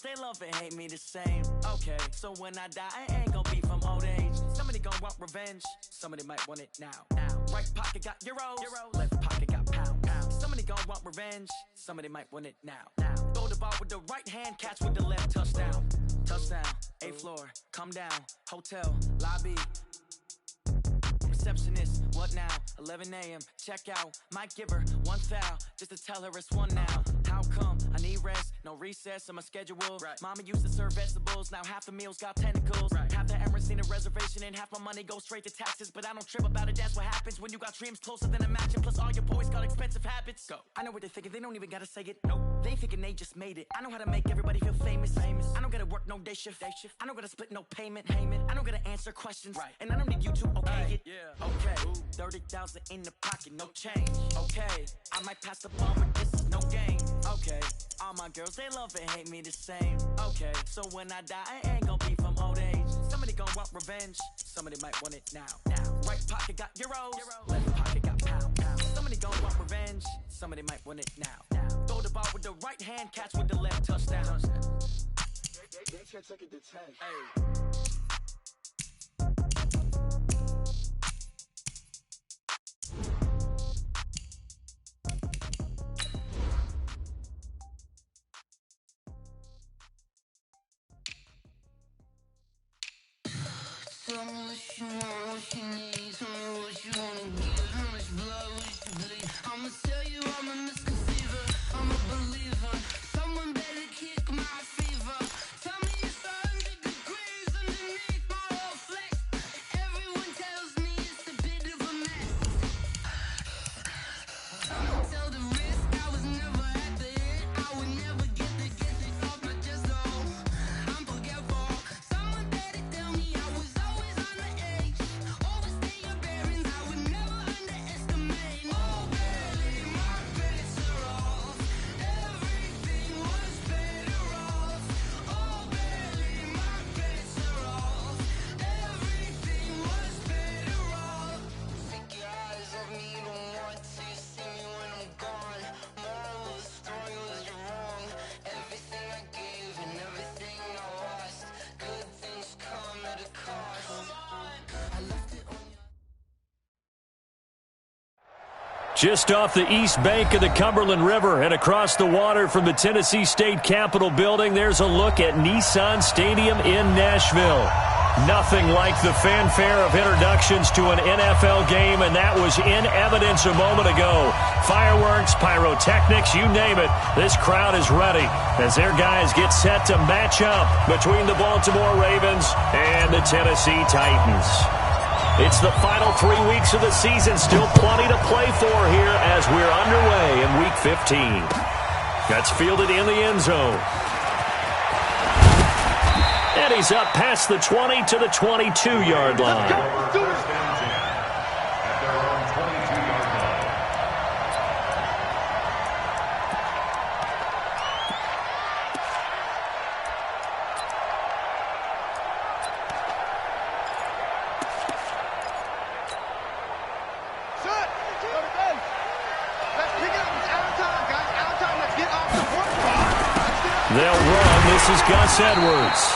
they love and hate me the same. Okay, so when I die, I ain't gonna be from old age. Somebody gonna want revenge, somebody might want it now. Right pocket got euros, left pocket got pounds. Somebody gonna want revenge, somebody might want it now. Throw the ball with the right hand, catch with the left, touchdown. Touchdown, 8th floor, come down, hotel, lobby. Receptionist, what now? 11 a.m. check out. Might give her one foul just to tell her it's one now. How come? I need rest, no recess on my schedule. Right. Mama used to serve vegetables, now half the meals got tentacles. Right. Half the errands need a reservation and half my money goes straight to taxes. But I don't trip about it, that's what happens when you got dreams closer than a mansion. Plus all your boys got expensive habits. Go. I know what they're thinking, they don't even gotta say it. Nope. They thinking they just made it. I know how to make everybody feel famous. I don't gotta work no day shift. I don't gotta split no payment. I don't gotta answer questions. Right. And I don't need you to okay it. Yeah. Okay. 30,000 in the pocket, no change. Okay. I might pass the ball, but this is no game. Okay. All my girls, they love and hate me the same. Okay. So when I die, I ain't gonna be from old age. Somebody gonna want revenge. Somebody might want it now. Right pocket got euros. Left pocket got pounds. Somebody gonna want revenge. Somebody might want it now. Throw the ball with the right hand, catch with the left, touchdown. They can't take it to 10. Hey. Tell me what you want, what you need. Tell me what you wanna give. How much blood would you bleed? I'ma tell you I'm a misconceiver. I'm a believer. Someone better kick my fever. Tell me it's 100 degrees underneath my whole flesh. Everyone tells me it's a bit of a mess. I'ma tell the risk I was never at the end. I would never get it off my chest though. I'm forgetful. Someone better tell me I was always on the edge. Overstay your bearings, I would never underestimate. Oh baby, my credits are off. Everything was better off. Oh baby, my credits are off. Everything was better off. Take your eyes off me, don't want to see me when I'm gone. Moral of the story was you're wrong. Everything I gave and everything I lost. Good things come at a cost. I left it on your... Just off the east bank of the Cumberland River and across the water from the Tennessee State Capitol building, there's a look at Nissan Stadium in Nashville. Nothing like the fanfare of introductions to an NFL game, and that was in evidence a moment ago. Fireworks, pyrotechnics, you name it. This crowd is ready as their guys get set to match up between the Baltimore Ravens and the Tennessee Titans. It's the final 3 weeks of the season. Still plenty to play for here as we're underway in Week 15. That's fielded in the end zone. And he's up past the 20 to the 22-yard line. They'll run. This is Gus Edwards.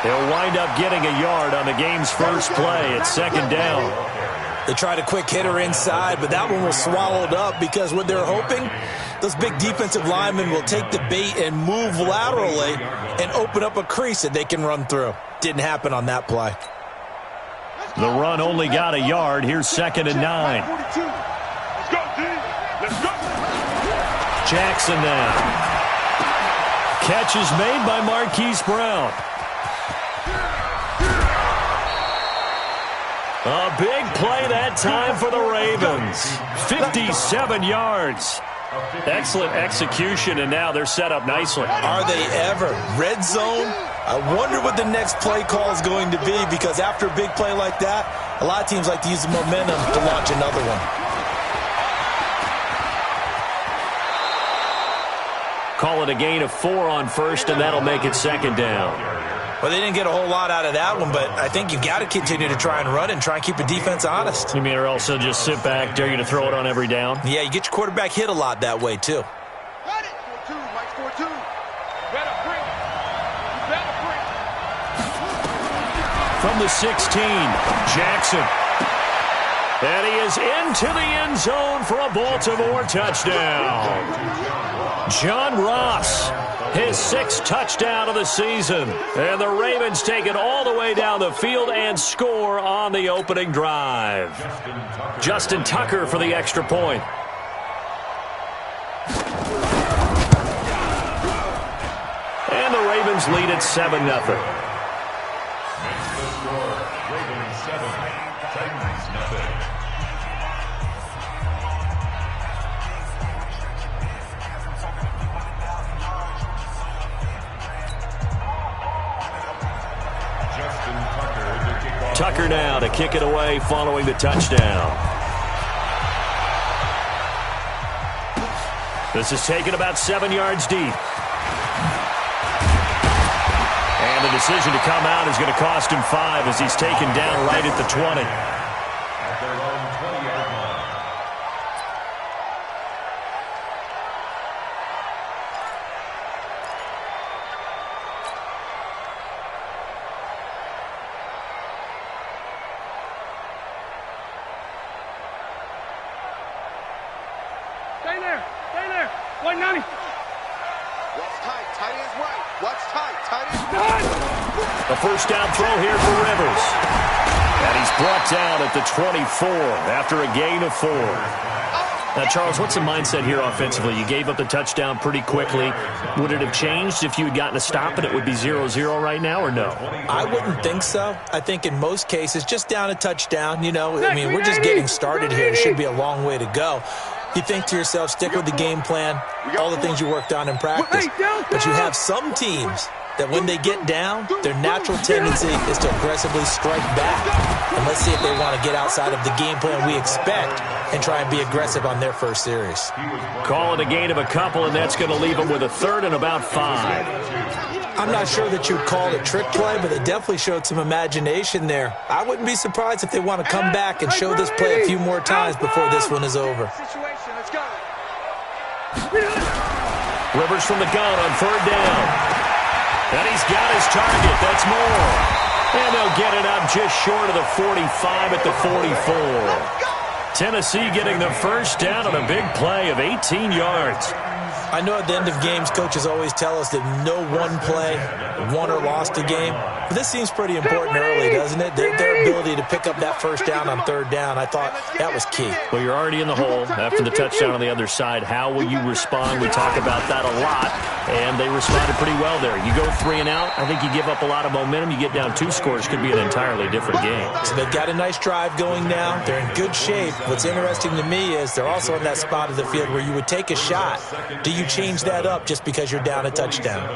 They'll wind up getting a yard on the game's first play. It's second down. They tried a quick hitter inside, but that one was swallowed up because what they're hoping, those big defensive linemen will take the bait and move laterally and open up a crease that they can run through. Didn't happen on that play. The run only got a yard. Here's second and 9. Jackson now. Catch is made by Marquise Brown. A big play that time for the Ravens. 57 yards. Excellent execution, and now they're set up nicely. Are they ever? Red zone? I wonder what the next play call is going to be, because after a big play like that, a lot of teams like to use the momentum to launch another one. Call it a gain of 4 on first, and that'll make it second down. Well, they didn't get a whole lot out of that one, but I think you've got to continue to try and run and try and keep the defense honest. You mean or also just sit back, dare you to throw it on every down? Yeah, you get your quarterback hit a lot that way, too. from the 16. Jackson. And he is into the end zone for a Baltimore touchdown. John Ross, his 6th touchdown of the season. And the Ravens take it all the way down the field and score on the opening drive. Justin Tucker for the extra point. And the Ravens lead at 7-0. Tucker now to kick it away following the touchdown. This is taken about 7 yards deep. And the decision to come out is going to cost him 5 as he's taken down right at the 20. At their own 20-yard line. Stay there. 190. What's tight? Tight is right. What's tight? Tight is right. A first down throw here for Rivers. And he's brought down at the 24 after a gain of 4. Now, Charles, what's the mindset here offensively? You gave up the touchdown pretty quickly. Would it have changed if you had gotten a stop and it would be 0-0 right now, or no? I wouldn't think so. I think in most cases, just down a touchdown, I mean, we're just getting started here. It should be a long way to go. You think to yourself, stick with the game plan, all the things you worked on in practice. But you have some teams that when they get down, their natural tendency is to aggressively strike back. And let's see if they want to get outside of the game plan we expect and try and be aggressive on their first series. Call it a gain of a couple, and that's going to leave them with a 3rd and about 5. I'm not sure that you'd call it a trick play, but they definitely showed some imagination there. I wouldn't be surprised if they want to come back and show this play a few more times before this one is over. Rivers from the gun on 3rd down. And he's got his target. That's more. And they'll get it up just short of the 45 at the 44. Tennessee getting the first down on a big play of 18 yards. I know at the end of games, coaches always tell us that no one play won or lost a game. But this seems pretty important early, doesn't it? Their ability to pick up that first down on 3rd down, I thought that was key. Well, you're already in the hole after the touchdown on the other side. How will you respond? We talk about that a lot, and they responded pretty well there. You go 3 and out, I think you give up a lot of momentum. You get down 2 scores, could be an entirely different game. So they've got a nice drive going now. They're in good shape. What's interesting to me is they're also in that spot of the field where you would take a shot. Do you change that up just because you're down a touchdown?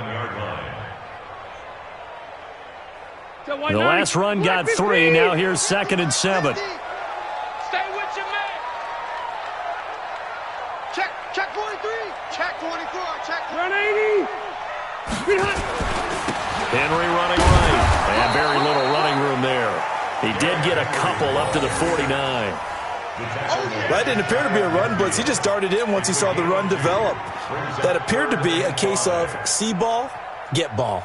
The last run got 3. Now here's 2nd and 7. Stay with your man. Check 43. Check 24. Check 180. Henry running right. And very little running room there. He did get a couple up to the 49. That didn't appear to be a run blitz. He just darted in once he saw the run develop. That appeared to be a case of see ball, get ball.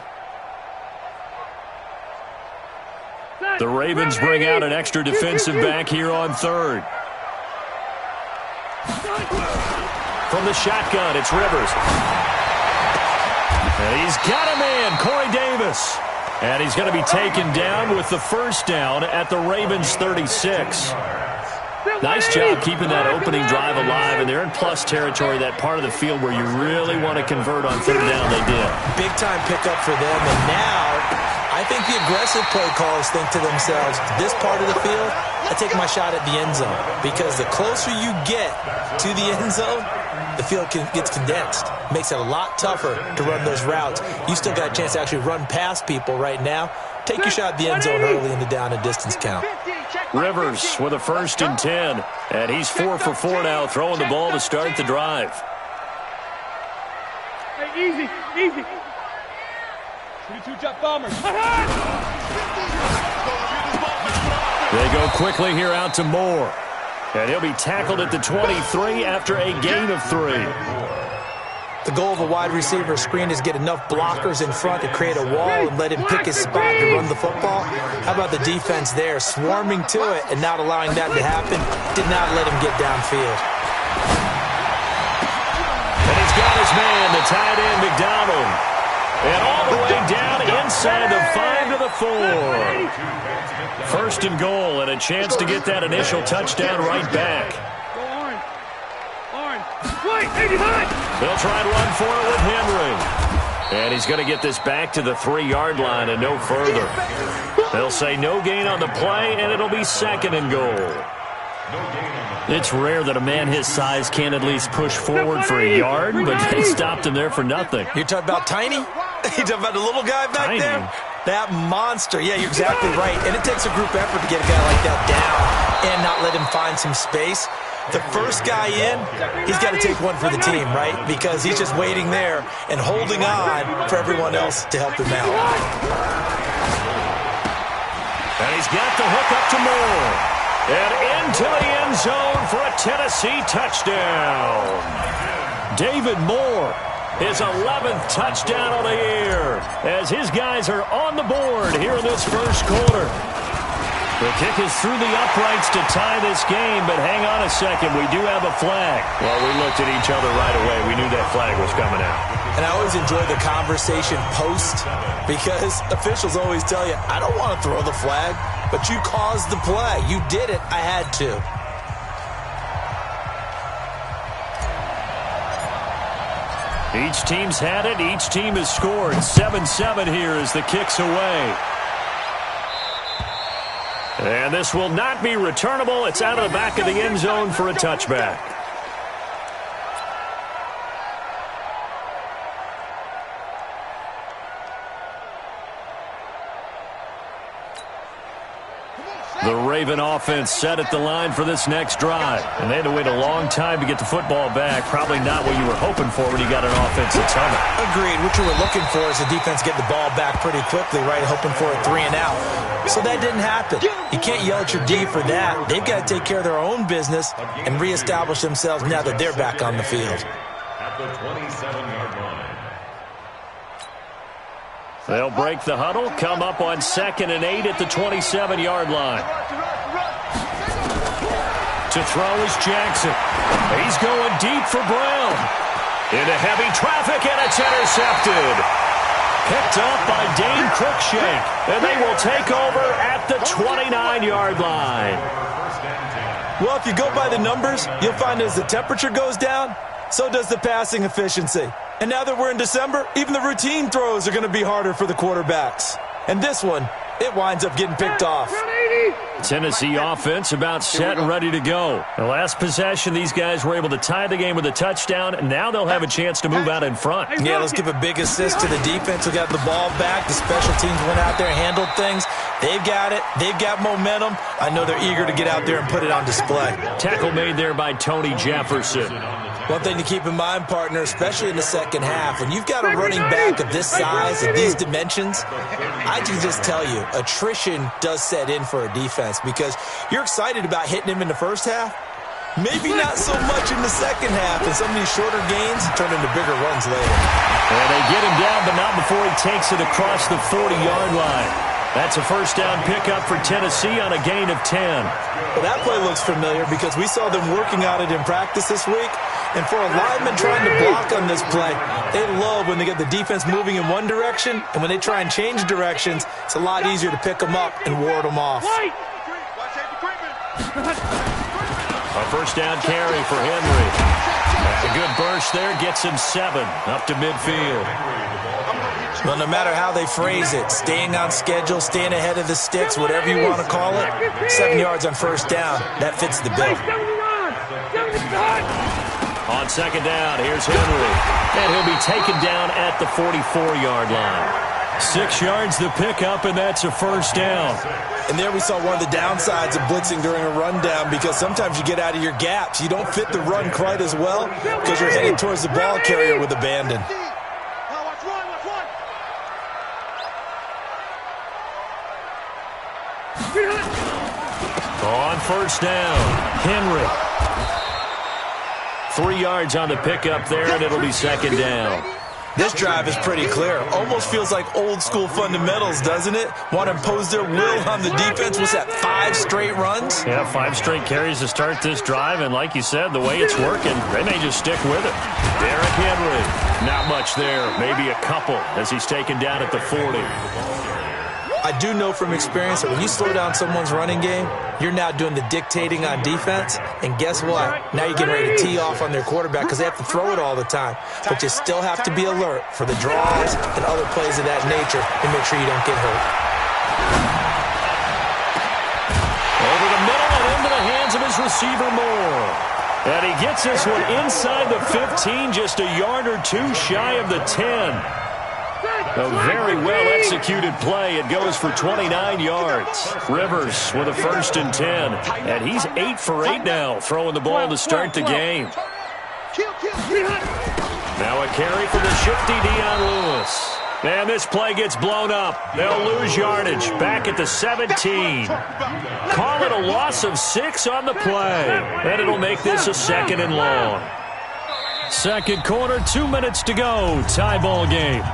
The Ravens bring out an extra defensive back here on 3rd. From the shotgun, it's Rivers. And he's got a man, Corey Davis. And he's going to be taken down with the first down at the Ravens 36. Nice job keeping that opening drive alive, and they're in plus territory, that part of the field where you really want to convert on 3rd down. They did. Big time pickup for them, and now I think the aggressive play callers think to themselves, this part of the field, I take my shot at the end zone, because the closer you get to the end zone, the field gets condensed. Makes it a lot tougher to run those routes. You still got a chance to actually run past people right now. Take your shot at the end zone early in the down and distance count. Rivers with a 1st and 10. And he's 4 for 4 now, throwing the ball to start the drive. Hey, easy. 22 jet bombers. They go quickly here out to Moore. And he'll be tackled at the 23 after a gain of 3. The goal of a wide receiver screen is get enough blockers in front to create a wall and let him pick his spot to run the football. How about the defense there, swarming to it and not allowing that to happen? Did not let him get downfield. And he's got his man, the tight end, McDonald. And all the way down inside the 5 to the 4. First and goal, and a chance to get that initial touchdown right back. They'll try and run for it with Henry. And he's going to get this back to the 3-yard line and no further. They'll say no gain on the play, and it'll be second and goal. It's rare that a man his size can't at least push forward for a yard, but they stopped him there for nothing. You're talking about Tiny? You're talking about the little guy back there? That monster. Yeah, you're exactly right. And it takes a group effort to get a guy like that down and not let him find some space. The first guy in, he's got to take one for the team, right? Because he's just waiting there and holding on for everyone else to help him out. And he's got the hook up to Moore. And into the end zone for a Tennessee touchdown. David Moore, his 11th touchdown of the year, as his guys are on the board here in this first quarter. The kick is through the uprights to tie this game, but hang on a second, we do have a flag. Well, we looked at each other right away. We knew that flag was coming out. And I always enjoy the conversation post because officials always tell you, I don't want to throw the flag, but you caused the play. You did it. I had to. Each team's had it. Each team has scored. 7-7 here as the kick's away. And this will not be returnable. It's out of the back of the end zone for a touchback. The Raven offense set at the line for this next drive. And they had to wait a long time to get the football back. Probably not what you were hoping for when you got an offense that's humming. Agreed. What you were looking for is the defense get the ball back pretty quickly, right? Hoping for a 3 and out. So that didn't happen. You can't yell at your D for that. They've got to take care of their own business and reestablish themselves now that they're back on the field. At the 27-yard line. They'll break the huddle, come up on 2nd and 8 at the 27-yard line. To throw is Jackson. He's going deep for Brown. Into heavy traffic, and it's intercepted. Picked up by Dane Cruikshank, and they will take over at the 29-yard line. Well, if you go by the numbers, you'll find as the temperature goes down, so does the passing efficiency. And now that we're in December, even the routine throws are going to be harder for the quarterbacks. And this one, it winds up getting picked off. Tennessee offense about set and ready to go. The last possession, these guys were able to tie the game with a touchdown, and now they'll have a chance to move out in front. Yeah, let's give a big assist to the defense who got the ball back. The special teams went out there, handled things. They've got it. They've got momentum. I know they're eager to get out there and put it on display. Tackle made there by Tony Jefferson. One thing to keep in mind, partner, especially in the second half, when you've got a running back of this size, of these dimensions, I can just tell you, attrition does set in for a defense because you're excited about hitting him in the first half. Maybe not so much in the second half, and some of these shorter gains turn into bigger runs later. And they get him down, but not before he takes it across the 40-yard line. That's a first down pickup for Tennessee on a gain of 10. Well, that play looks familiar because we saw them working on it in practice this week. And for a lineman trying to block on this play, they love when they get the defense moving in one direction. And when they try and change directions, it's a lot easier to pick them up and ward them off. A first down carry for Henry. A good burst there gets him 7 up to midfield. Well, no matter how they phrase it, staying on schedule, staying ahead of the sticks, whatever you want to call it, 7 yards on first down, that fits the bill. On second down, here's Henry. And he'll be taken down at the 44-yard line. 6 yards the pickup, and that's a first down. And there we saw one of the downsides of blitzing during a rundown because sometimes you get out of your gaps. You don't fit the run quite as well because you're headed towards the ball carrier with abandon. On first down, Henry. 3 yards on the pickup there, and it'll be second down. This drive is pretty clear. Almost feels like old-school fundamentals, doesn't it? Want to impose their will on the defense. Was that 5 straight runs? Yeah, 5 straight carries to start this drive, and like you said, the way it's working, they may just stick with it. Derrick Henry, not much there, maybe a couple as he's taken down at the 40. I do know from experience that when you slow down someone's running game, you're now doing the dictating on defense. And guess what? Now you're getting ready to tee off on their quarterback because they have to throw it all the time. But you still have to be alert for the draws and other plays of that nature to make sure you don't get hurt. Over the middle and into the hands of his receiver Moore. And he gets this one inside the 15, just a yard or two shy of the 10. A very well-executed play. It goes for 29 yards. Rivers with a 1st and 10. And he's 8 for 8 now, throwing the ball to start the game. Now a carry for the shifty Dion Lewis. And this play gets blown up. They'll lose yardage back at the 17. Call it a loss of 6 on the play. And it'll make this a 2nd and long. Second quarter, 2 minutes to go. Tie ball game.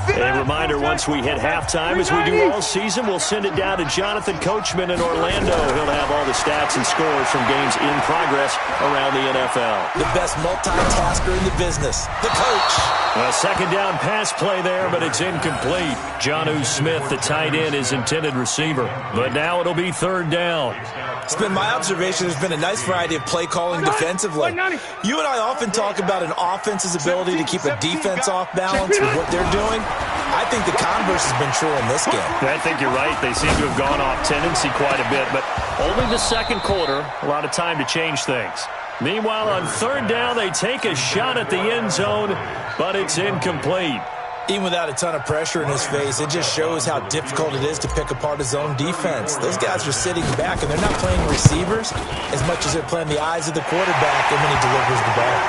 A reminder, once we hit halftime, as we do all season, we'll send it down to Jonathan Coachman in Orlando. He'll have all the stats and scores from games in progress around the NFL. The best multitasker in the business, the coach. A second down pass play there, but it's incomplete. Jonnu Smith, the tight end, is intended receiver. But now it'll be 3rd down. It's been my observation there's been a nice variety of play calling defensively. You and I often talk about an offense's ability to keep a defense off balance with what they're doing. I think the converse has been true in this game. I think you're right. They seem to have gone off tendency quite a bit, but only the second quarter, a lot of time to change things. Meanwhile, on 3rd down, they take a shot at the end zone, but it's incomplete. Even without a ton of pressure in his face, it just shows how difficult it is to pick apart his own defense. Those guys are sitting back, and they're not playing receivers as much as they're playing the eyes of the quarterback and when he delivers the ball.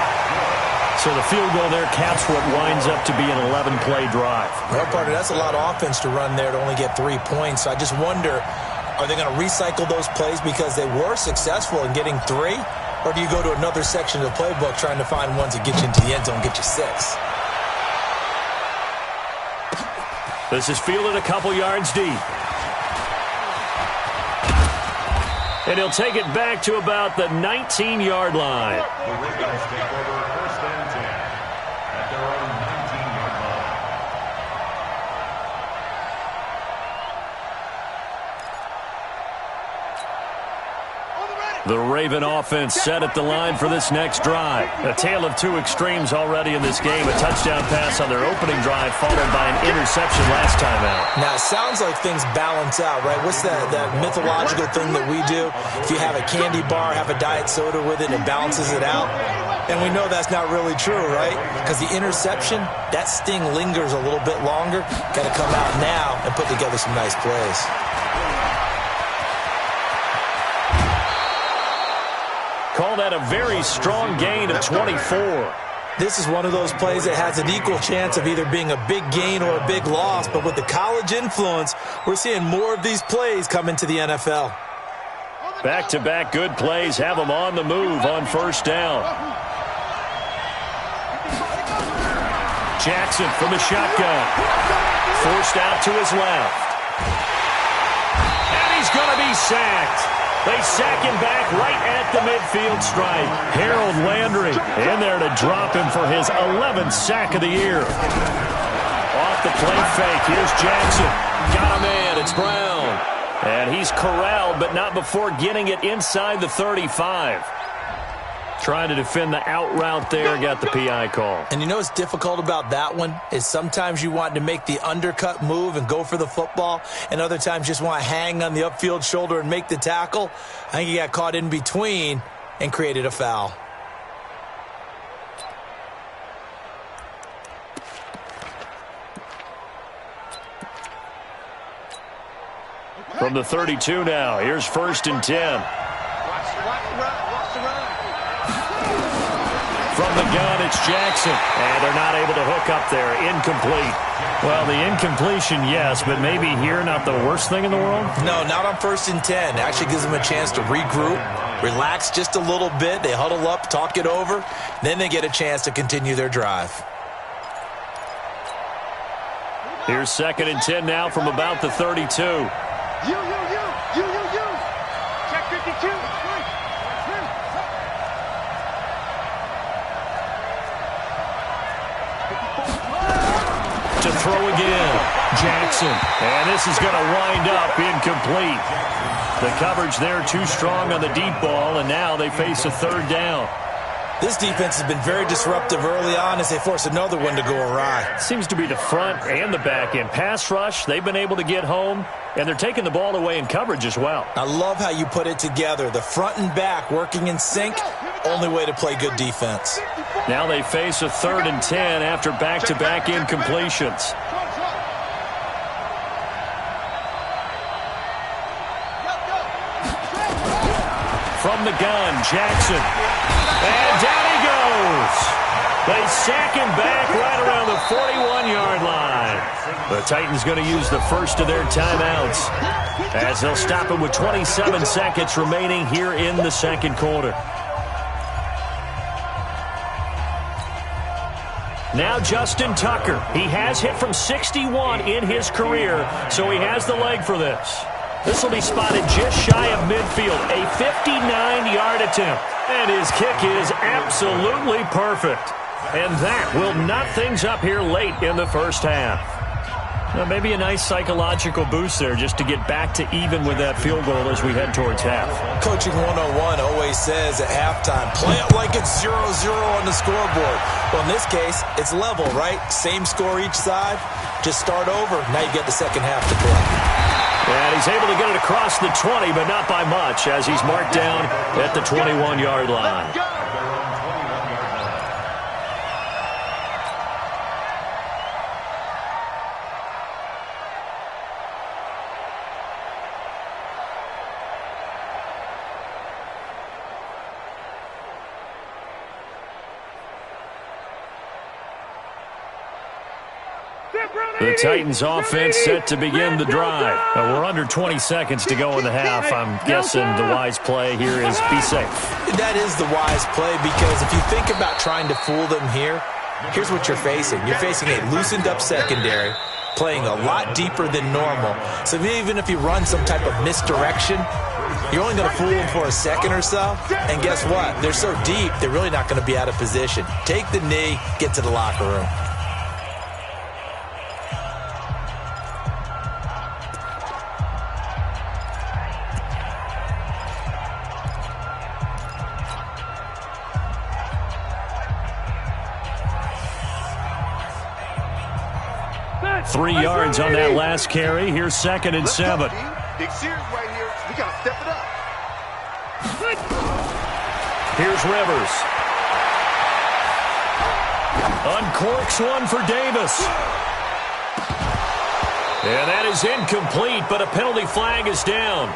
So the field goal there caps what winds up to be an 11-play drive. Well, partner, that's a lot of offense to run there to only get 3 points. So I just wonder, are they going to recycle those plays because they were successful in getting 3? Or do you go to another section of the playbook trying to find ones that get you into the end zone and get you 6? This is fielded a couple yards deep. And he'll take it back to about the 19-yard line. The Ravens take over 1st and 10 at their own 19-yard line. The Raven offense set at the line for this next drive. A tale of 2 extremes already in this game. A touchdown pass on their opening drive followed by an interception last time out. Now, it sounds like things balance out, right? What's that mythological thing that we do? If you have a candy bar, have a diet soda with it, it balances it out. And we know that's not really true, right? Because the interception, that sting lingers a little bit longer. Got to come out now and put together some nice plays. Call that a very strong gain of 24. This is one of those plays that has an equal chance of either being a big gain or a big loss. But with the college influence, we're seeing more of these plays come into the NFL. Back-to-back good plays have them on the move on 1st down. Jackson from the shotgun. Forced out to his left. And he's going to be sacked. They sack him back right at the midfield stripe. Harold Landry in there to drop him for his 11th sack of the year. Off the play fake, here's Jackson. Got a man, it's Brown. And he's corralled, but not before getting it inside the 35. Trying to defend the out route there, got the PI call. And you know what's difficult about that one is sometimes you want to make the undercut move and go for the football, and other times just want to hang on the upfield shoulder and make the tackle. I think he got caught in between and created a foul. From the 32 now, here's 1st and 10. From the gun, it's Jackson. And they're not able to hook up there. Incomplete. Well, the incompletion, yes, but maybe here not the worst thing in the world? No, not on 1st and 10. Actually gives them a chance to regroup, relax just a little bit. They huddle up, talk it over. Then they get a chance to continue their drive. Here's 2nd and 10 now from about the 32. You. Check 52. To throw again, Jackson. And this is going to wind up incomplete. The coverage there too strong on the deep ball, and now they face a 3rd down. This defense has been very disruptive early on as they force another one to go awry. Seems to be the front and the back end. Pass rush, they've been able to get home, and they're taking the ball away in coverage as well. I love how you put it together. The front and back working in sync, only way to play good defense. Now they face a 3rd and 10 after back-to-back incompletions. From the gun, Jackson. And down he goes. They sack him back right around the 41-yard line. The Titans going to use the first of their timeouts as they'll stop him with 27 seconds remaining here in the 2nd quarter. Now Justin Tucker. He has hit from 61 in his career, so he has the leg for this. This will be spotted just shy of midfield, a 59-yard attempt. And his kick is absolutely perfect. And that will knot things up here late in the first half. Now, maybe a nice psychological boost there just to get back to even with that field goal as we head towards half. Coaching 101 always says at halftime, play it like it's 0-0 on the scoreboard. Well, in this case, it's level, right? Same score each side. Just start over. Now you get the second half to play. And he's able to get it across the 20, but not by much, as he's marked down at the 21-yard line. The Titans offense set to begin the drive. Now, we're under 20 seconds to go in the half. I'm guessing the wise play here is be safe. That is the wise play, because if you think about trying to fool them here, here's what you're facing. You're facing a loosened up secondary, playing a lot deeper than normal. So even if you run some type of misdirection, you're only going to fool them for a second or so. And guess what? They're so deep, they're really not going to be out of position. Take the knee, get to the locker room. Three yards on that last carry. Here's 2nd and 7. Big series right here. We got to step it up. Here's Rivers. Uncorks one for Davis. And that is incomplete, but a penalty flag is down.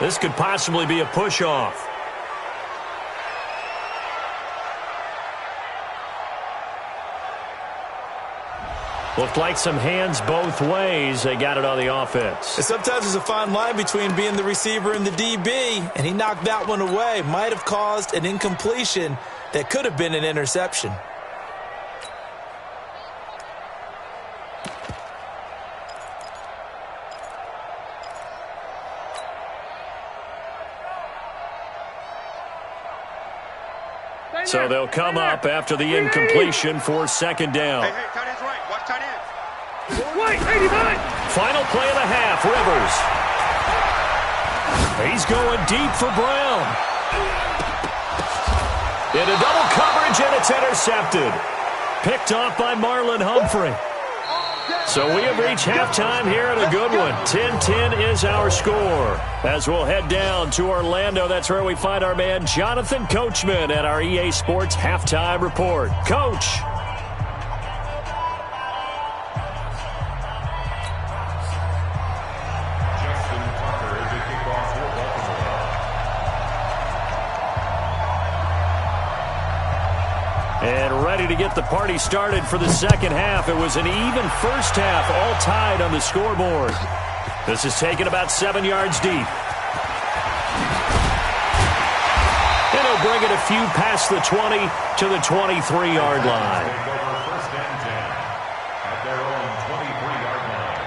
This could possibly be a push-off. Looked like some hands both ways. They got it on the offense. And sometimes there's a fine line between being the receiver and the DB, and he knocked that one away. Might have caused an incompletion that could have been an interception. So they'll come up after the incompletion for 2nd down. Hey, tight end's right. Watch tight ends. Right, 89. Final play of the half, Rivers. He's going deep for Brown. Into double coverage, and it's intercepted. Picked off by Marlon Humphrey. So we have reached halftime here at a good one. 10-10 is our score. As we'll head down to Orlando, that's where we find our man Jonathan Coachman at our EA Sports Halftime Report. Coach. Justin Tucker is the kickoff for Baltimore. And ready to get the party started for the second half. It was an even first half, all tied on the scoreboard. This is taken about 7 yards deep. they'll bring it a few past the 20 to the 23-yard line. Take over first and 10 at their own 23-yard line.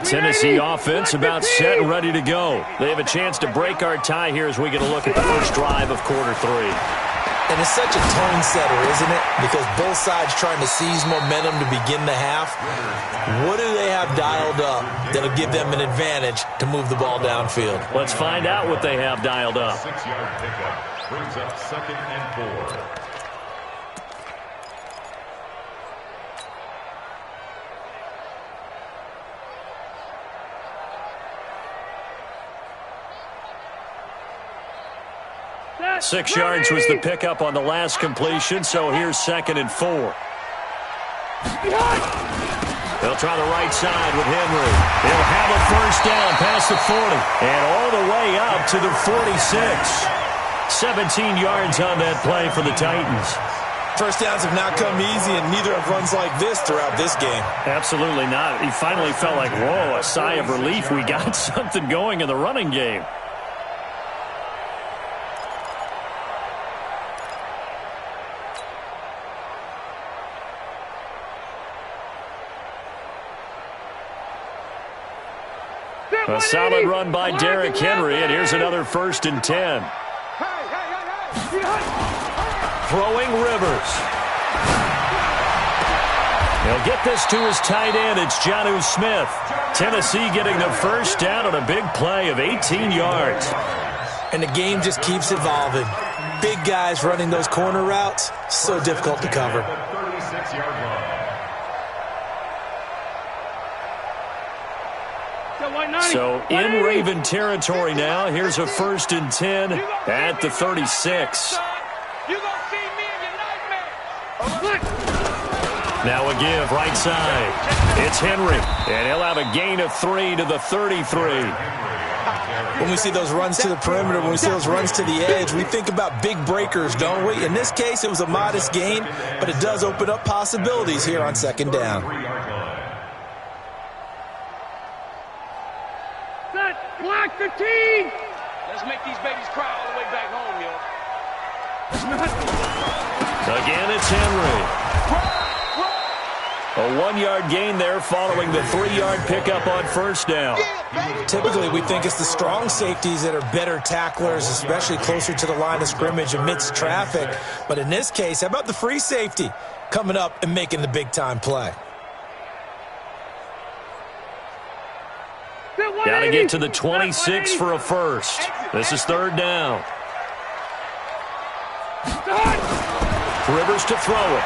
Tennessee offense about set and ready to go. They have a chance to break our tie here as we get a look at the first drive of quarter 3. And it's such a tone setter, isn't it? Because both sides trying to seize momentum to begin the half. What do they have dialed up that'll give them an advantage to move the ball downfield? Let's find out what they have dialed up. 6-yard pickup brings up 2nd and 4. Set. 6 yards was the pickup on the last completion, so here's 2nd and 4. They'll try the right side with Henry. He'll have a first down past the 40 and all the way up to the 46. 17 yards on that play for the Titans. First downs have not come easy, and neither have runs like this throughout this game. Absolutely not. He finally felt like, whoa, a sigh of relief. We got something going in the running game. A solid run by Derrick Henry, and here's another 1st and 10. Throwing Rivers. He'll get this to his tight end. It's Jonnu Smith. Tennessee getting the first down on a big play of 18 yards. And the game just keeps evolving. Big guys running those corner routes, so difficult to cover. 36-yard line. So in Raven territory now. Here's a 1st and 10 at the 36. Now a give right side. It's Henry, and he'll have a gain of 3 to the 33. When we see those runs to the perimeter, when we see those runs to the edge, we think about big breakers, don't we? In this case, it was a modest gain, but it does open up possibilities here on 2nd down. Block 15! Let's make these babies cry all the way back home, yo. Again, it's Henry. A 1-yard gain there following the 3-yard pickup on first down. Typically, we think it's the strong safeties that are better tacklers, especially closer to the line of scrimmage amidst traffic. But in this case, how about the free safety coming up and making the big-time play? Got to get to the 26 for a first. This is 3rd down. Rivers to throw it.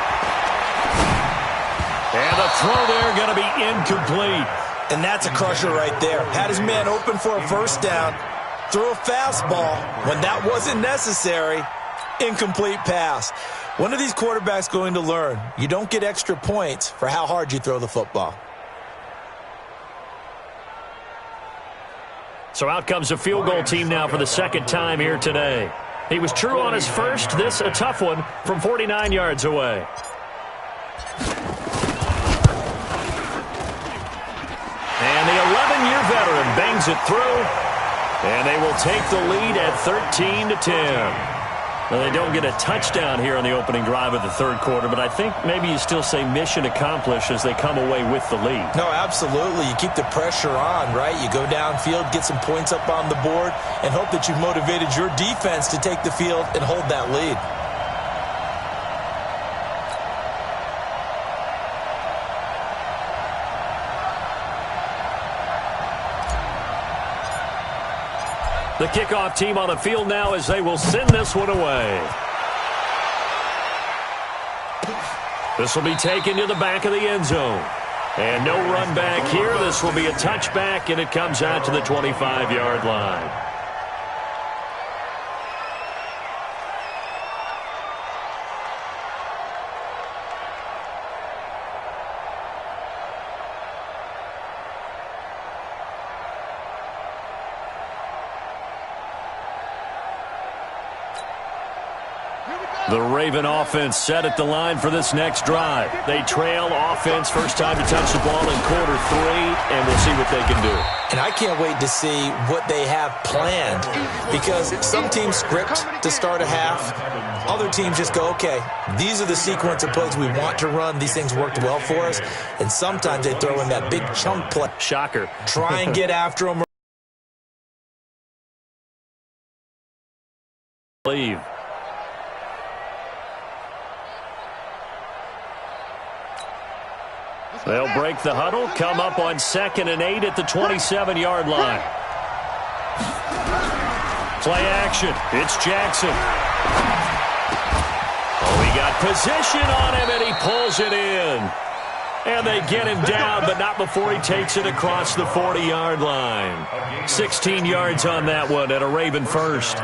And the throw there going to be incomplete. And that's a crusher right there. Had his man open for a first down. Threw a fastball when that wasn't necessary. Incomplete pass. One of these quarterbacks going to learn. You don't get extra points for how hard you throw the football. So out comes a field goal team now for the 2nd time here today. He was true on his first. This a tough one from 49 yards away. And the 11-year veteran bangs it through. And they will take the lead at 13-10. Well, they don't get a touchdown here on the opening drive of the 3rd quarter, but I think maybe you still say mission accomplished as they come away with the lead. No, absolutely. You keep the pressure on, right? You go downfield, get some points up on the board, and hope that you've motivated your defense to take the field and hold that lead. The kickoff team on the field now as they will send this one away. This will be taken to the back of the end zone. And no run back here. This will be a touchback, and it comes out to the 25-yard line. The Raven offense set at the line for this next drive. They trail offense first time to touch the ball in quarter 3, and we'll see what they can do. And I can't wait to see what they have planned, because some teams script to start a half. Other teams just go, okay, these are the sequence of plays we want to run. These things worked well for us. And sometimes they throw in that big chunk play. Shocker. Try and get after them. Leave. They'll break the huddle, come up on 2nd and 8 at the 27-yard line. Play action. It's Jackson. Oh, he got position on him, and he pulls it in. And they get him down, but not before he takes it across the 40-yard line. 16 yards on that one, and a Raven first.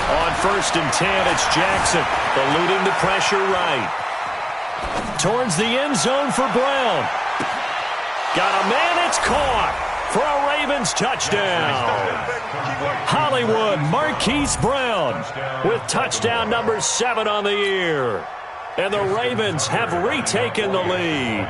On 1st and 10, it's Jackson, eluding the pressure right. Towards the end zone for Brown. Got a man, it's caught for a Ravens touchdown. Hollywood Marquise Brown with touchdown number 7 on the year. And the Ravens have retaken the lead.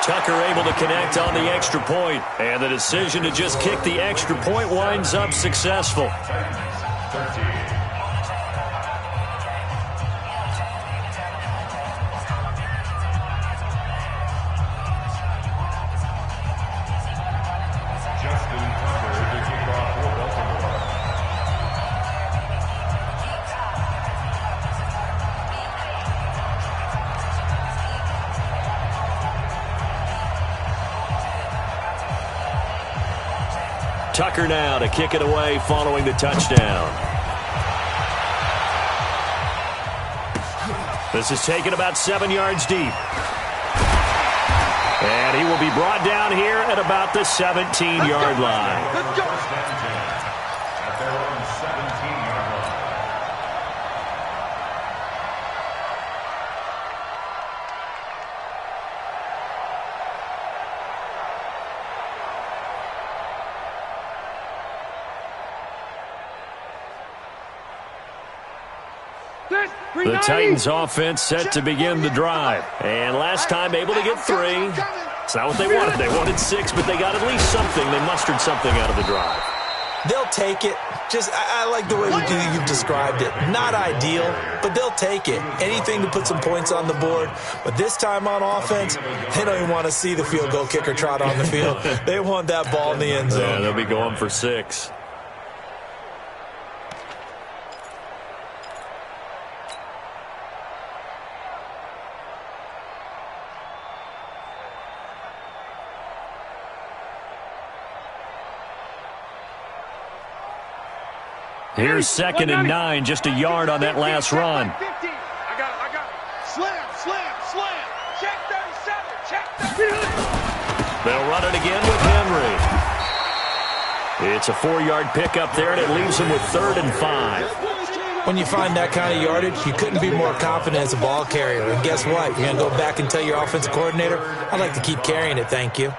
Tucker able to connect on the extra point, and the decision to just kick the extra point winds up successful. Tucker now to kick it away following the touchdown. This is taken about 7 yards deep. And he will be brought down here at about the 17-yard line. Let's go. At their own 17-yard line. The Titans offense set to begin the drive. And last time able to get 3. It's not what they wanted. They wanted 6, but they got at least something. They mustered something out of the drive. They'll take it. I like the way you've described it. Not ideal, but they'll take it. Anything to put some points on the board. But this time on offense, they don't even want to see the field goal kicker trot on the field. They want that ball in the end zone. Yeah, they'll be going for 6. Here's 2nd and 9, just a yard on that last run. I got it. Slam. Check 37. They'll run it again with Henry. It's a 4-yard pickup there, and it leaves them with 3rd and 5. When you find that kind of yardage, you couldn't be more confident as a ball carrier. And guess what? You're going to go back and tell your offensive coordinator, I'd like to keep carrying it, thank you.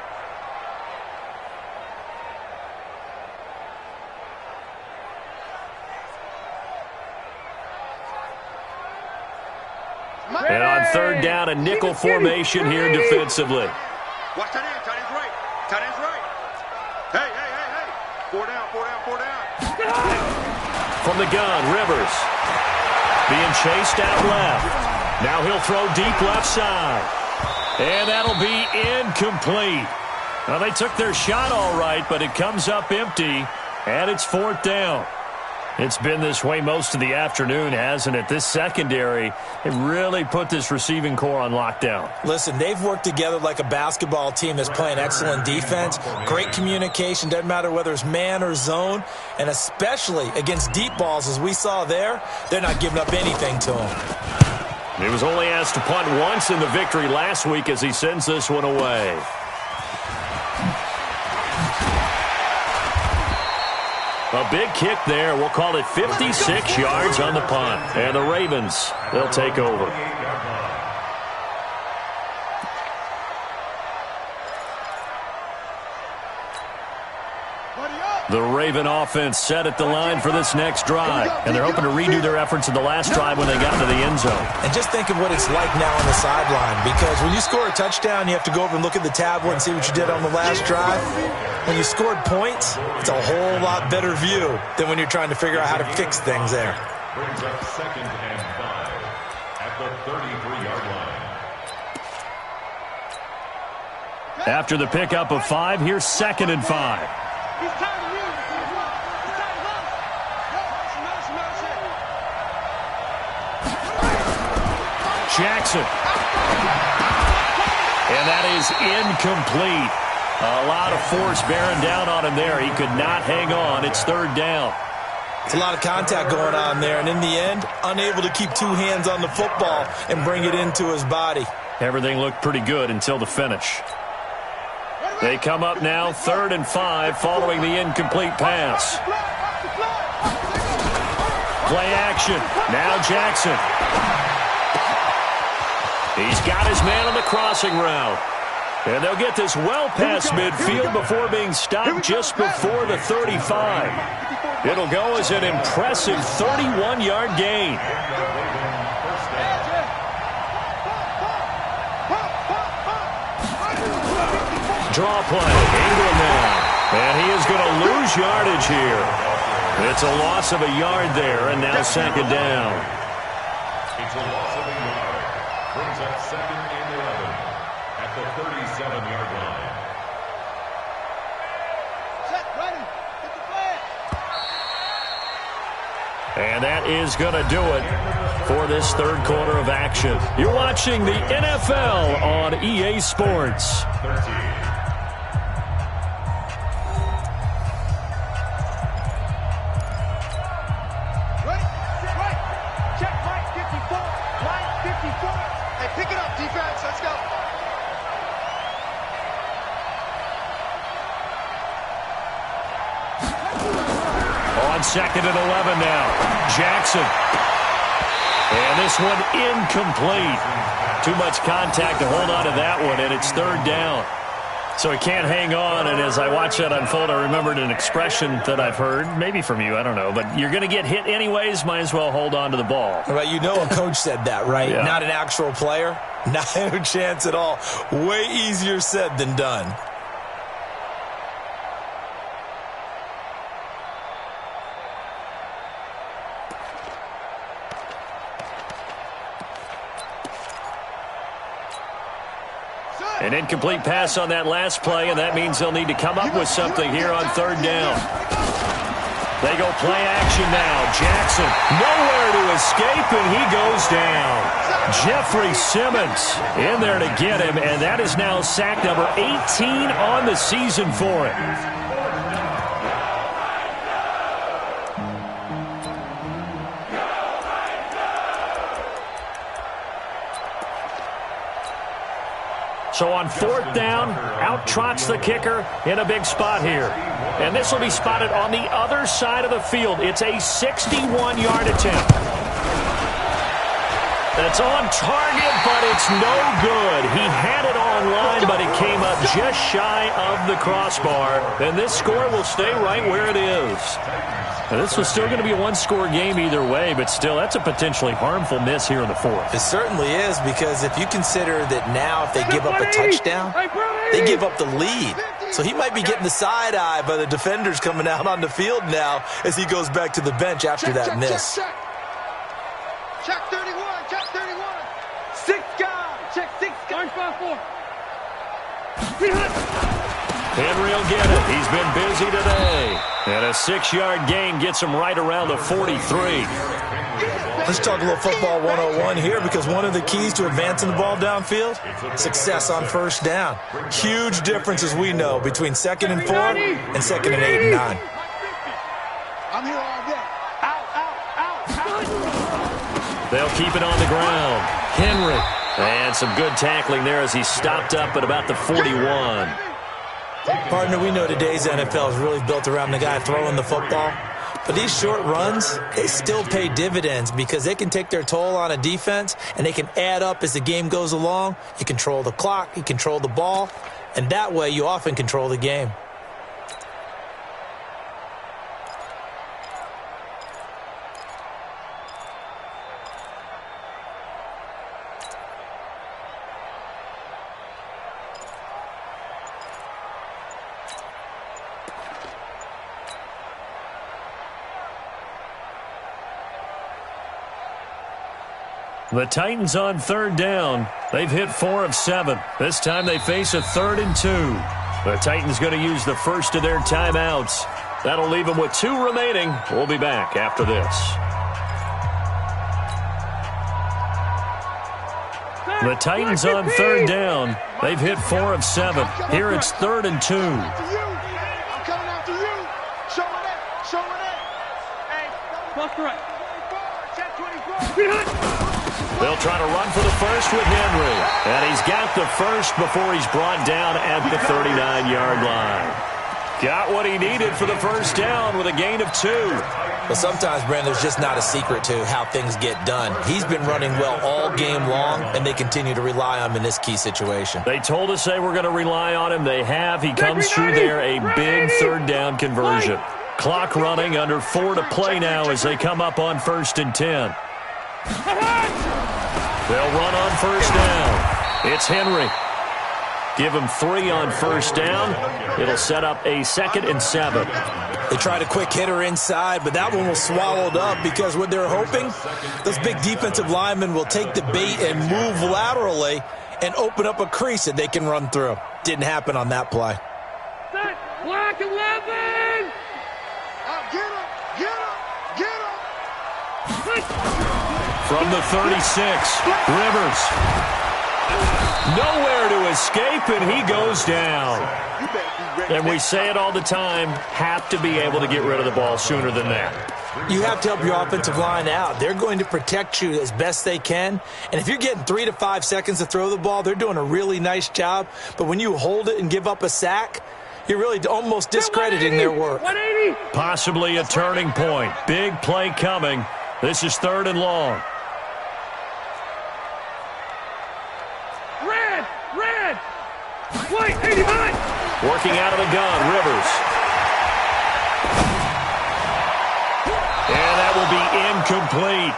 And on 3rd down, a nickel formation here defensively. Watch tight end. Tight end's right. Tight end's right. Hey. 4 down. From the gun, Rivers. Being chased out left. Now he'll throw deep left side. And that'll be incomplete. Well, they took their shot all right, but it comes up empty, and it's 4th down. It's been this way most of the afternoon, hasn't it? This secondary, it really put this receiving core on lockdown. Listen, they've worked together like a basketball team that's playing excellent defense. Great communication, doesn't matter whether it's man or zone, and especially against deep balls, as we saw there, they're not giving up anything to them. He was only asked to punt once in the victory last week as he sends this one away. A big kick there. We'll call it 56 yards on the punt. And the Ravens, they'll take over. The Raven offense set at the line for this next drive. And they're hoping to redo their efforts in the last drive when they got to the end zone. And just think of what it's like now on the sideline. Because when you score a touchdown, you have to go over and look at the tablet and see what you did on the last drive. When you scored points, it's a whole lot better view than when you're trying to figure out how to fix things there. Brings up 2nd and 5 at the 33-yard line. After the pickup of 5, here's 2nd and 5. He's tired of you. He's tired of us. Jackson. And that is incomplete. A lot of force bearing down on him there. He could not hang on. It's 3rd down. It's a lot of contact going on there, and in the end, unable to keep 2 hands on the football and bring it into his body. Everything looked pretty good until the finish. They come up now 3rd and 5 following the incomplete pass. Play action. Now Jackson. He's got his man on the crossing route. And they'll get this well past midfield before being stopped just before the 35. It'll go as an impressive 31-yard gain. Draw play. Ingram now. And he is going to lose yardage here. It's a loss of a yard there, and now 2nd down. It's a loss of a yard. Brings up 2nd and 11 at the 37-yard line. Set, ready. Get the flag. And that is going to do it for this 3rd quarter of action. You're watching the NFL on EA Sports. 13. On 2nd and 11 now. Jackson. And this one incomplete. Too much contact to hold on to that one, and it's 3rd down. So he can't hang on, and as I watch that unfold, I remembered an expression that I've heard, maybe from you, I don't know, but you're going to get hit anyways, might as well hold on to the ball. Right, you know a coach said that, right? Yeah. Not an actual player. Not a chance at all. Way easier said than done. An incomplete pass on that last play, and that means they'll need to come up with something here on 3rd down. They go play action now. Jackson, nowhere to escape, and he goes down. Jeffrey Simmons in there to get him, and that is now sack number 18 on the season for him. So on 4th down, out trots the kicker in a big spot here. And this will be spotted on the other side of the field. It's a 61-yard attempt. That's on target, but it's no good. He had it on line, but it came up just shy of the crossbar. And this score will stay right where it is. Now, this was still going to be a one-score game either way, but still, that's a potentially harmful miss here in the 4th. It certainly is, because if you consider that now if they give up a touchdown, they give up the lead. So he might be getting the side eye by the defenders coming out on the field now as he goes back to the bench after that miss. Check 31, check 31. 6 guys, check 6 guys. 5-4. Henry will get it. He's been busy today. And a 6-yard gain gets him right around the 43. Let's talk a little football 101 here, because one of the keys to advancing the ball downfield, success on first down. Huge difference, as we know, between 2nd and 4 and 2nd and 8 and 9. I'm here all day. Out. They'll keep it on the ground. Henry. And some good tackling there as he stopped up at about the 41. Partner, we know today's NFL is really built around the guy throwing the football. But these short runs, they still pay dividends because they can take their toll on a defense, and they can add up as the game goes along. You control the clock, you control the ball, and that way you often control the game. The Titans on 3rd down. They've hit 4 of 7. This time they face a 3rd and 2. The Titans going to use the first of their timeouts. That'll leave them with 2 remaining. We'll be back after this. The Titans on 3rd down. They've hit 4 of 7. Here it's 3rd and 2. I'm coming after you. Show it up. Show it up. Hey, Cross the right. check 24. They'll try to run for the first with Henry. And he's got the first before he's brought down at the 39-yard line. Got what he needed for the first down with a gain of 2. But sometimes, Brandon, there's just not a secret to how things get done. He's been running well all game long, and they continue to rely on him in this key situation. They told us they were going to rely on him. They have. He comes through there, a big 3rd down conversion. Clock running, under 4 to play now as they come up on 1st and 10. They'll run on 1st down. It's Henry. Give him 3 on 1st down. It'll set up a 2nd and 7. They tried a quick hitter inside, but that one was swallowed up because what they're hoping, those big defensive linemen will take the bait and move laterally and open up a crease that they can run through. Didn't happen on that play. Set. Black 11. Get him. Get him. Get him. From the 36, Rivers. Nowhere to escape, and he goes down. And we say it all the time, have to be able to get rid of the ball sooner than that. You have to help your offensive line out. They're going to protect you as best they can. And if you're getting 3 to 5 seconds to throw the ball, they're doing a really nice job. But when you hold it and give up a sack, you're really almost discrediting their work. 180. Possibly a turning point. Big play coming. This is 3rd and long. Red. White, 89. Working out of the gun, Rivers. And that will be incomplete.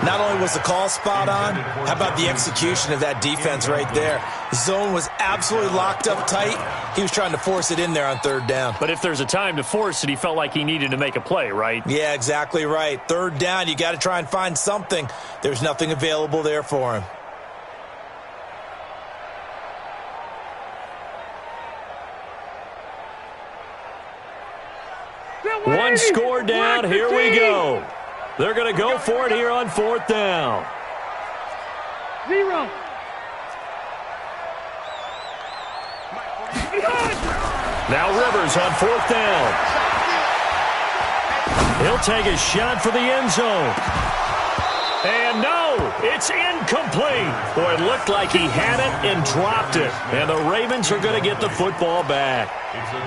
Not only was the call spot on, how about the execution of that defense right there? The zone was absolutely locked up tight. He was trying to force it in there on 3rd down. But if there's a time to force it, he felt like he needed to make a play, right? Yeah, exactly right. 3rd down, you got to try and find something. There's nothing available there for him. One score down. Here we go. They're going to go for it here on 4th down. 0. Now Rivers on 4th down. He'll take a shot for the end zone. And no, it's incomplete. Boy, it looked like he had it and dropped it. And the Ravens are going to get the football back.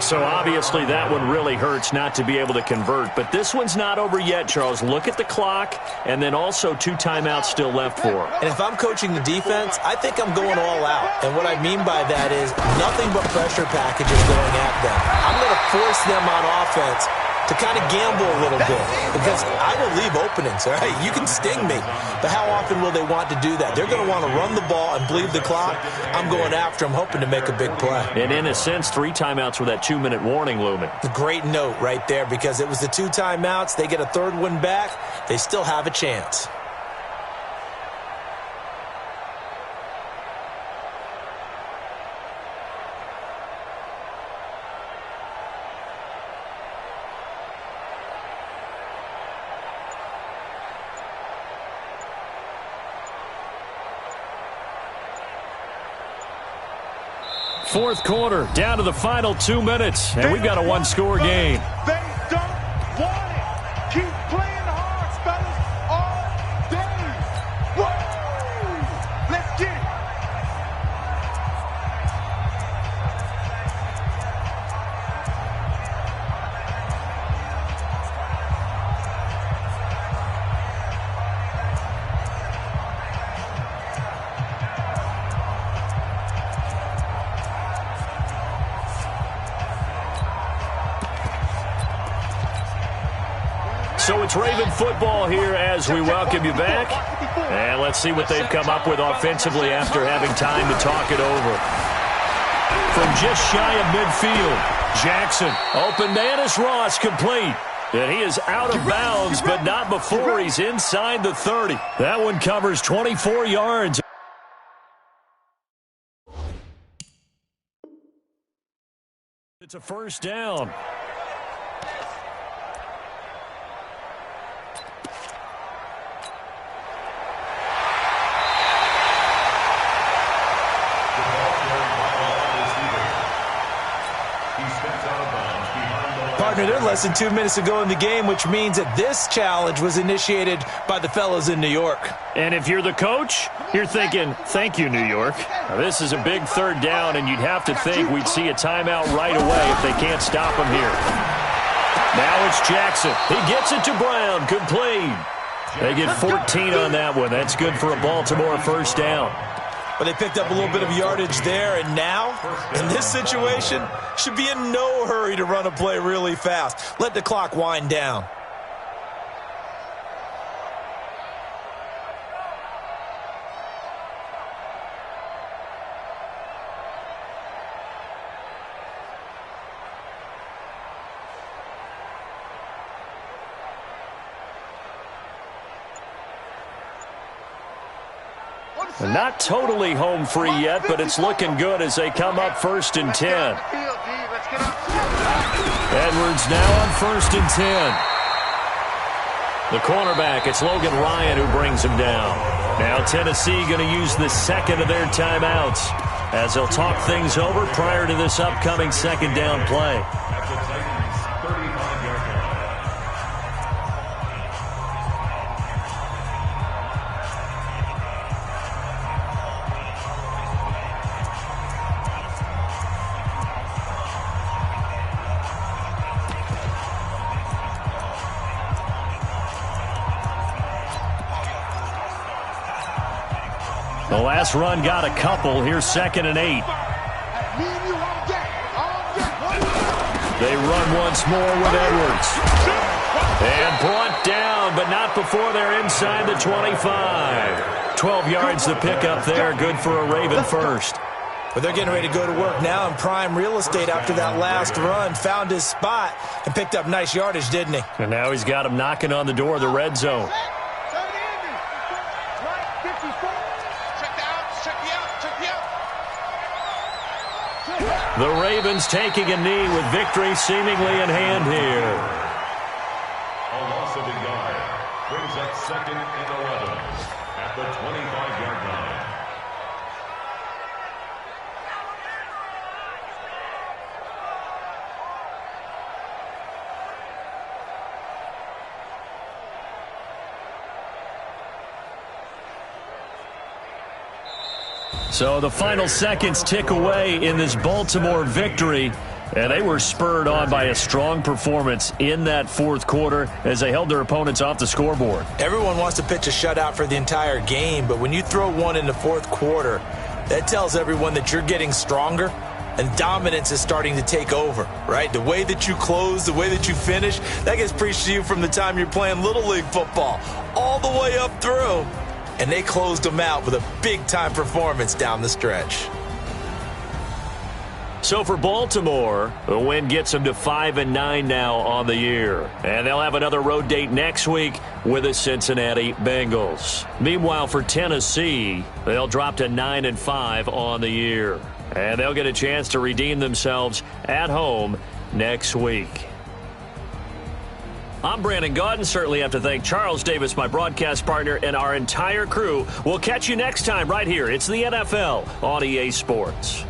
So obviously that one really hurts not to be able to convert. But this one's not over yet, Charles. Look at the clock, and then also 2 timeouts still left for him. And if I'm coaching the defense, I think I'm going all out. And what I mean by that is nothing but pressure packages going at them. I'm going to force them on offense to kind of gamble a little bit because I will leave openings, all right? You can sting me, but how often will they want to do that? They're going to want to run the ball and bleed the clock. I'm going after them, hoping to make a big play. And in a sense, 3 timeouts with that 2-minute warning looming. A great note right there because it was the 2 timeouts. They get a 3rd one back. They still have a chance. Fourth quarter, down to the final 2 minutes, and we've got a one-score game. They don't want it. Keep playing hard, fellas, all day. Woo! Let's get it. So it's Raven football here as we welcome you back. And let's see what they've come up with offensively after having time to talk it over. From just shy of midfield, Jackson. Open man is Ross, complete. And he is out of bounds, but not before he's inside the 30. That one covers 24 yards. It's a first down. Partner, they're less than 2 minutes ago in the game, which means that this challenge was initiated by the fellas in New York. And if you're the coach, you're thinking, thank you, New York. Now, this is a big third down, and you'd have to think we'd see a timeout right away if they can't stop him here. Now it's Jackson. He gets it to Brown, complete. They get 14 on that one. That's good for a Baltimore first down. But they picked up a little bit of yardage there, and now, in this situation, should be in no hurry to run a play really fast. Let the clock wind down. Not totally home free yet, but it's looking good as they come up 1st and 10. Edwards now on 1st and 10. The cornerback, it's Logan Ryan who brings him down. Now Tennessee going to use the second of their timeouts as they'll talk things over prior to this upcoming second down play. The last run got a couple. Here's 2nd and 8. They run once more with Edwards. And brought down, but not before they're inside the 25. 12 yards to pick up there. Good for a Raven first. But they're getting ready to go to work now in prime real estate after that last run. Found his spot and picked up nice yardage, didn't he? And now he's got him knocking on the door of the red zone. The Ravens taking a knee with victory seemingly in hand here. A loss of a yard brings up 2nd and 11 at the 25-yard line. So the final seconds tick away in this Baltimore victory, and they were spurred on by a strong performance in that fourth quarter as they held their opponents off the scoreboard. Everyone wants to pitch a shutout for the entire game, but when you throw one in the fourth quarter, that tells everyone that you're getting stronger and dominance is starting to take over, right? The way that you close, the way that you finish, that gets preached to you from the time you're playing Little League football all the way up through. And they closed them out with a big-time performance down the stretch. So for Baltimore, the win gets them to 5-9 now on the year. And they'll have another road date next week with the Cincinnati Bengals. Meanwhile, for Tennessee, they'll drop to 9-5 on the year. And they'll get a chance to redeem themselves at home next week. I'm Brandon Gaudin. Certainly have to thank Charles Davis, my broadcast partner, and our entire crew. We'll catch you next time right here. It's the NFL on EA Sports.